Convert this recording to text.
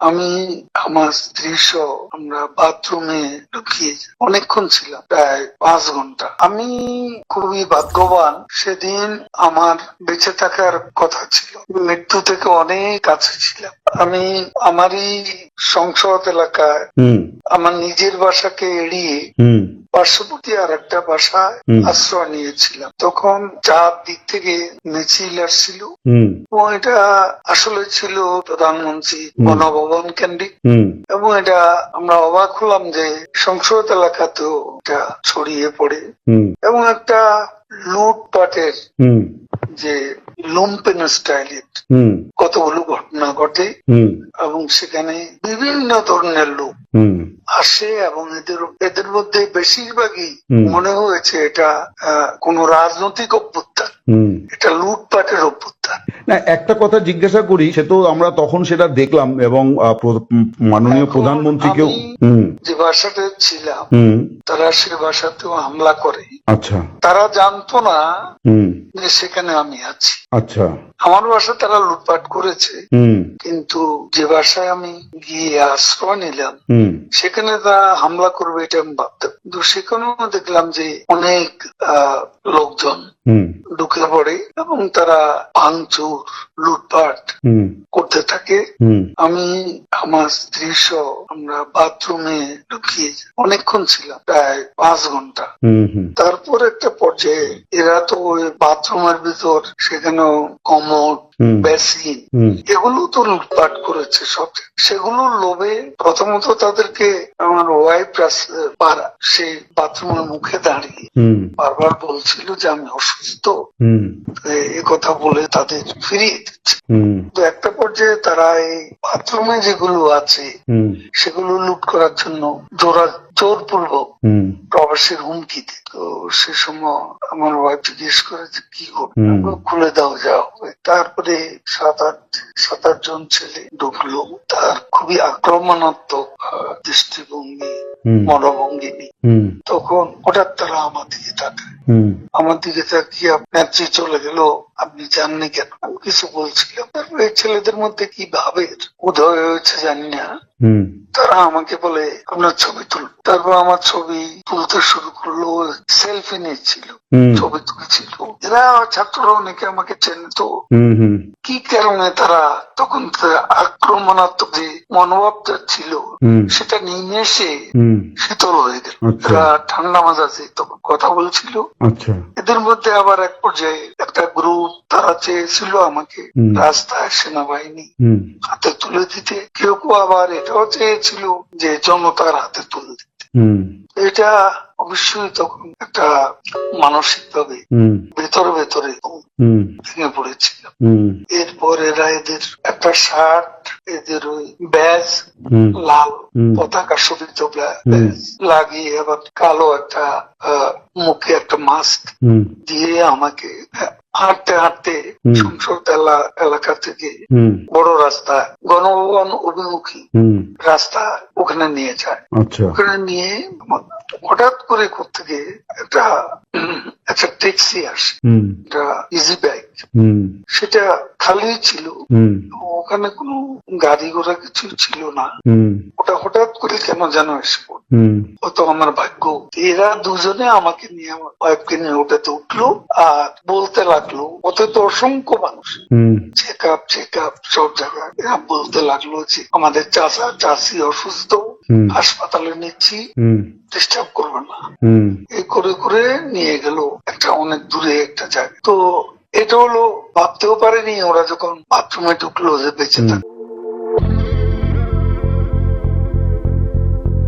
আমি আমার স্ত্রী সহ আমরা বাথরুমে ঢুকিয়ে অনেকক্ষণ ছিলাম, প্রায় 5 ঘন্টা। আমি খুবই ভাগ্যবান, সেদিন আমার বেঁচে থাকার কথা ছিল, মৃত্যু থেকে অনেক কাছে ছিলাম। আমি আমারই সংসদ এলাকায় আমার নিজের বাসাকে এড়িয়ে পার্শ্ববর্তী আর একটা বাসায় আশ্রয় নিয়েছিলাম। তখন 4 দিক থেকে মিছিল আসছিল এবং এটা আসলে ছিল প্রধানমন্ত্রী গণভবন কেন্দ্রিক, এবং এটা আমরা অবাক হলাম যে সংসদ এলাকাতেও এটা ছড়িয়ে পড়ে এবং একটা লুটপাটের যে লুম্পেন স্টাইলে কতগুলো ঘটনা ঘটে এবং সেখানে বিভিন্ন ধরনের লোক আসে এবং এদের মধ্যে বেশিরভাগই মনে হয়েছে এটা কোন রাজনৈতিক অভ্যুত্থান, এটা লুটপাটের অভ্যুত্থান। না, একটা কথা জিজ্ঞাসা করি, সে তো আমরা তখন সেটা দেখলাম এবং মাননীয় প্রধানমন্ত্রীকেও যে বাসাতে ছিলাম তারা সে বাসাতেও হামলা করে। আচ্ছা, তারা জানতো না যে সেখানে আমি আছি। আচ্ছা, আমার বাসা তারা লুটপাট করেছে, কিন্তু যে বাসায় আমি গিয়ে আশ্রয় নিলাম সেখানে তারা হামলা করবে এটা আমি ভাবতাম, কিন্তু সেখানেও দেখলাম যে অনেক লোকজন ঢুকে পড়ে এবং তারা ভাঙচুর লুটপাট করতে থাকে। আমি আমার স্ত্রী সহ আমরা বাথরুমে ঢুকিয়ে অনেকক্ষণ ছিলাম, প্রায় 5 ঘন্টা। তারপর একটা পর্যায়ে এরা তো ওই বাথরুমের ভিতর সেখানেও কমোড, বেসিন এগুলো তো লুটপাট করেছে সব। সেগুলোর লোভে প্রথমত তাদেরকে আমার ওয়াইফ সেই বাথরুমের মুখে দাঁড়িয়ে বারবার বলছিল যে আমি অসুস্থ, এ কথা বলে তাদের ফিরিয়ে দিচ্ছে। তো একটা পর্যায়ে তারা এই বাথরুমে যেগুলো আছে সেগুলো লুট করার জন্য জোরপূর্বক প্রবাসের হুমকি দেয়। তো সে সময় আমার ওয়াইফ জিজ্ঞেস করে যে কি করবে, খুলে দাও যাও। তারপরে 7-8 জন ছেলে ঢুকলো, তার খুবই আক্রমণাত্মক দৃষ্টিভঙ্গি মনোভঙ্গি। তখন হঠাৎ তারা আমার দিকে তাকায়, আমার দিকে তাকিয়ে নেত্রী চলে গেল, আপনি জাননি কেন? আমি কিছু বলছিলাম। তারপরে ছেলেদের মধ্যে কি ভাবের উদয় হয়েছে জানি না, তারা আমাকে বলে আপনার ছবি তুল। তারপর আমার ছবি তুলতে শুরু করলো, সেলফি নিচ্ছিল, ছবি তুলছিল। এরা ছাত্ররা অনেকে আমাকে চেনতো, কি কারণে তারা তখন আক্রমণাত্মক যে মনোভাবটা ছিল সেটা নিয়ে এসে শীতল হয়ে গেল। এরা ঠান্ডা মাজাজে তখন কথা বলছিল। এদের মধ্যে আবার এক পর্যায়ে একটা গ্রুপ তারা চেয়েছিল আমাকে রাস্তায় সেনাবাহিনী হাতে তুলে দিতে, কেউ কেউ আবার এটাও চেয়েছিল যে জনতার হাতে তুলে দিতে। এটা অবশ্যই তখন একটা মানসিক ভাবে ভেতরে ভেতরে ভেঙে পড়েছিল। এরপর এরা এদের একটা শার্ট, এদের ওই ব্যাজ, লাল পতাকা শোভিত ব্যাজ লাগিয়ে আবার কালো একটা মুখে একটা মাস্ক দিয়ে আমাকে হাঁটতে হাঁটতে সংসদ এলাকা থেকে বড় রাস্তা গণভবন অভিমুখী রাস্তা ওখানে নিয়ে যায়। ওখানে নিয়ে হঠাৎ করে কোত্থেকে একটা ট্যাক্সি আসে, একটা ইজি বাইক, সেটা খালি ছিল, ওখানে কোনো গাড়ি ঘোড়া কিছু ছিল না। ওটা হঠাৎ করে কেন যেন এসে পড়ল, অত আমার ভাগ্য। এরা দুজনে আমাকে নিয়ে আমার ওয়াইফকে নিয়ে ওটাতে উঠলো আর বলতে লাগলো, ওতে তো অসংখ্য মানুষ, চেক আপ সব জায়গায়। এরা বলতে লাগলো যে আমাদের চাচা চাচি অসুস্থ, হাসপাতালে নিচ্ছি, ডিস্টার্ব করবে না। এই করে করে নিয়ে গেল একটা অনেক দূরে একটা জায়গা। তো এটা হলো ভাবতেও পারেনি ওরা যখন বাথরুমে ঢুকলো যে বেঁচে থাকবে।